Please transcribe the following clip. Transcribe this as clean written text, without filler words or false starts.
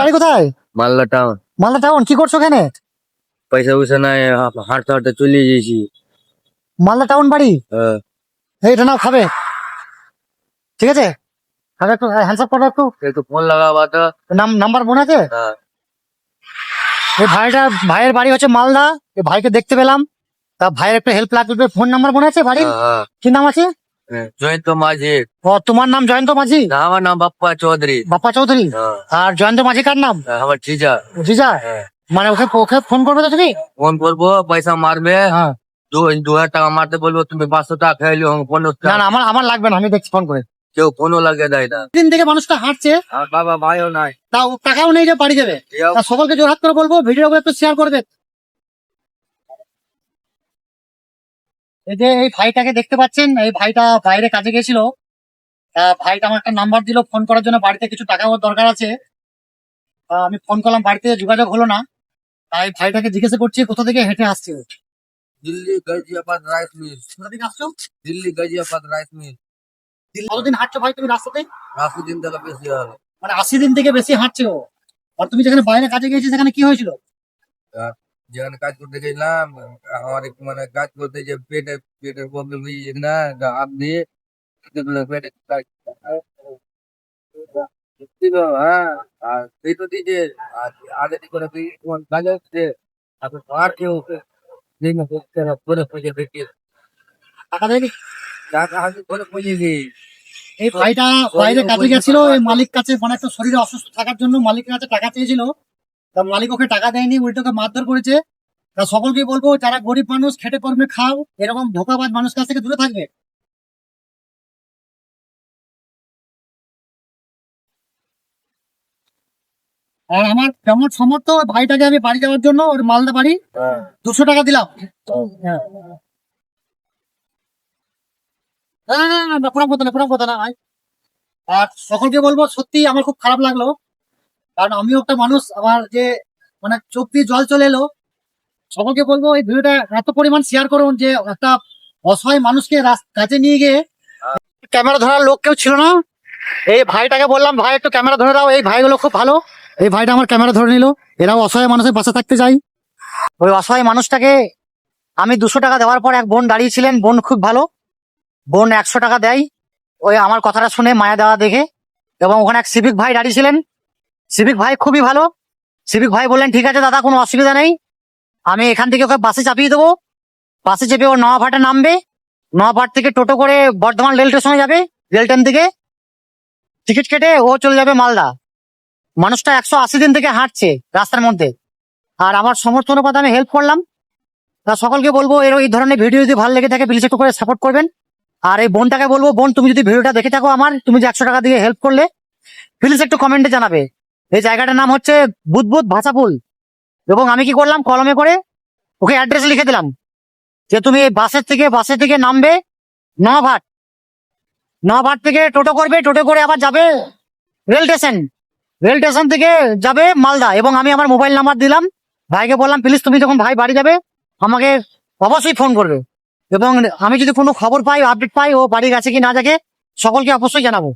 বাড়ি কোথায়? Malda town. Malda town. কি করছো এখানে? পয়সা পয়সা নাই, হাঁটতে হাঁটতে চলে গেছি। মালদা টাউন বাড়ি? হ্যাঁ। এইটা নাও, খাবে? ঠিক আছে, খাবে একটু, হ্যান্ডসাপ করো একটু। একটু ফোন লাগাবা তো। নাম্বার মনে আছে? হ্যাঁ। এই ভাইয়ের বাড়ি হচ্ছে মালদা। এই ভাইকে দেখতে পেলাম, তা ভাইয়ের একটা হেল্প লাগবে। ফোন নাম্বার মনে আছে বাড়ির? হ্যাঁ। কি নাম আছে? জয়ন্ত মাঝি। ও, তোমার নাম জয়ন্ত মাঝি? না, আমার নাম বাপ্পা চৌধুরী। বাপ্পা চৌধুরী? হ্যাঁ। আর জয়ন্ত মাঝি কার নাম? আমার জিজা। জিজা? হ্যাঁ। মানে ওকে ওকে ফোন করবে তো তুমি? ফোন করবো, পয়সা মারবে। হ্যাঁ। 2000 টাকা মারতে বলবো, তুমি 500 টাকা খাইলো। না না, আমার লাগবে না, আমি দেখছি ফোন করে। কেউ ফোনও লাগিয়ে দেয় না। দিন থেকে মানুষটা হাঁটছে, আর বাবা ভাইও নাই, তাও টাকাও নেই যে বাড়ি যাবে। তা সকলকে জোরহাত করে বলবো ভিডিও একটু শেয়ার করবে। এই যে এই ভাইটাকে দেখতে পাচ্ছেন, এই ভাইটা বাইরে কাজে গেছিল। ভাইটা আমার একটা নাম্বার দিল ফোন করার জন্য, বাড়িতে কিছু টাকা ওর দরকার আছে। আমি ফোন করলাম, বাড়িতে যোগাযোগ হলো না। তাই ভাইটাকে জিজ্ঞাসা করছি কোথা থেকে হেঁটে আসছে। Delhi Ghaziabad rice mill. কোথা থেকে আসছো? Delhi Ghaziabad rice mill. কতদিন হাঁটছো ভাই তুমি রাস্তাতে? 80 দিন থেকে বেশি হলো। মানে 80 দিন থেকে বেশি হাঁটছে ও। আর তুমি যেখানে বাইরে কাজে গিয়েছি সেখানে কি হয়েছিল? যেখানে কাজ করতে গেছিলাম, আমার একটু মানে কাজ করতে যে পেটের প্রবলেম হয়ে গেছে না, হাত দিয়ে পেটে হ্যাঁ। আর সেই তো দিয়েছে, আর আগে করে তোমার কাজ হচ্ছে, তারপর আর কেউ করে পয়সা দেখি টাকা দেয়নি? টাকা হাতে করে পয়সা দিই। এই ভাইটা বাইরে কাজে গেছিল, এই মালিক কাছে মানে একটা শরীরে অসুস্থ থাকার জন্য মালিকের কাছে টাকা চেয়েছিল। তা মালিক ওকে টাকা দেয়নি, উল্টোকে মারধর করেছে। তা সকলকে বলবো যারা গরিব মানুষ খেটে কর্মে খাও, এরকম ধোকাবাজ মানুষ কাছ থেকে দূরে থাকবে। আর আমার কেমন সমর্থ, ওই ভাইটাকে আমি বাড়ি যাওয়ার জন্য, ওর মালদা বাড়ি 200 টাকা দিলাম। হ্যাঁ। না না না না, প্রণাম করতে না, প্রণাম করতে না ভাই। আর সকলকে বলবো সত্যি আমার খুব খারাপ লাগলো, কারণ আমিও একটা মানুষ, আমার যে মানে চোখ দিয়ে জল চলে এলো। সকলকে বলবো এই ভিডিওটা এত পরিমাণ শেয়ার করুন যে একটা অসহায় মানুষকে কাছে নিয়ে গিয়ে, ক্যামেরা ধরার লোক কেউ ছিল না। এই ভাইটাকে বললাম ভাই একটু ক্যামেরা ধরে দাও, এই ভাইগুলো খুব ভালো। এই ভাইটা আমার ক্যামেরা ধরে নিল। এরাও অসহায় মানুষের পাশে থাকতে চাই। ওই অসহায় মানুষটাকে আমি 200 টাকা দেওয়ার পর এক বোন দাঁড়িয়েছিলেন, বোন খুব ভালো, বোন 100 টাকা দেয় ওই আমার কথাটা শুনে, মায়া দেওয়া দেখে। এবং ওখানে এক সিভিক ভাই দাঁড়িয়েছিলেন, সিভিক ভাই খুবই ভালো। সিভিক ভাই বললেন ঠিক আছে দাদা, কোনো অসুবিধা নেই, আমি এখান থেকে ওকে বাসে চাপিয়ে দেবো। বাসে চেপে ও নওয়াভাটা নামবে, নওয়াভাট থেকে টোটো করে বর্ধমান রেল স্টেশনে যাবে, রেল ট্রেন থেকে টিকিট কেটে ও চলে যাবে মালদা। মানুষটা 180 দিন থেকে হাঁটছে রাস্তার মধ্যে, আর আমার সমর্থ অনুপাতে আমি হেল্প করলাম। তা সকলকে বলবো এই ধরনের ভিডিও যদি ভালো লেগে থাকে প্লিজ একটু করে সাপোর্ট করবেন। আর এই বোনটাকে বলবো, বোন তুমি যদি ভিডিওটা দেখে থাকো আমার, তুমি যে 100 টাকা দিয়ে হেল্প করলে, প্লিজ একটু কমেন্টে জানাবে। এই জায়গাটার নাম হচ্ছে বুদবুদ ভাষাপুল। এবং আমি কি করলাম, কলমে করে ওকে অ্যাড্রেস লিখে দিলাম যে তুমি এই বাসে থেকে নামবে নওয়াভাট, নওয়াভাট থেকে টোটো করবে, টোটো করে আবার যাবে রেল স্টেশন, রেল স্টেশন থেকে যাবে মালদা। এবং আমি আমার মোবাইল নাম্বার দিলাম, ভাইকে বললাম প্লিজ তুমি যখন ভাই বাড়ি যাবে আমাকে অবশ্যই ফোন করবে। এবং আমি যদি কোনো খবর পাই, আপডেট পাই ও বাড়ি গেছে কি না গেছে, সকলকে অবশ্যই জানাবো।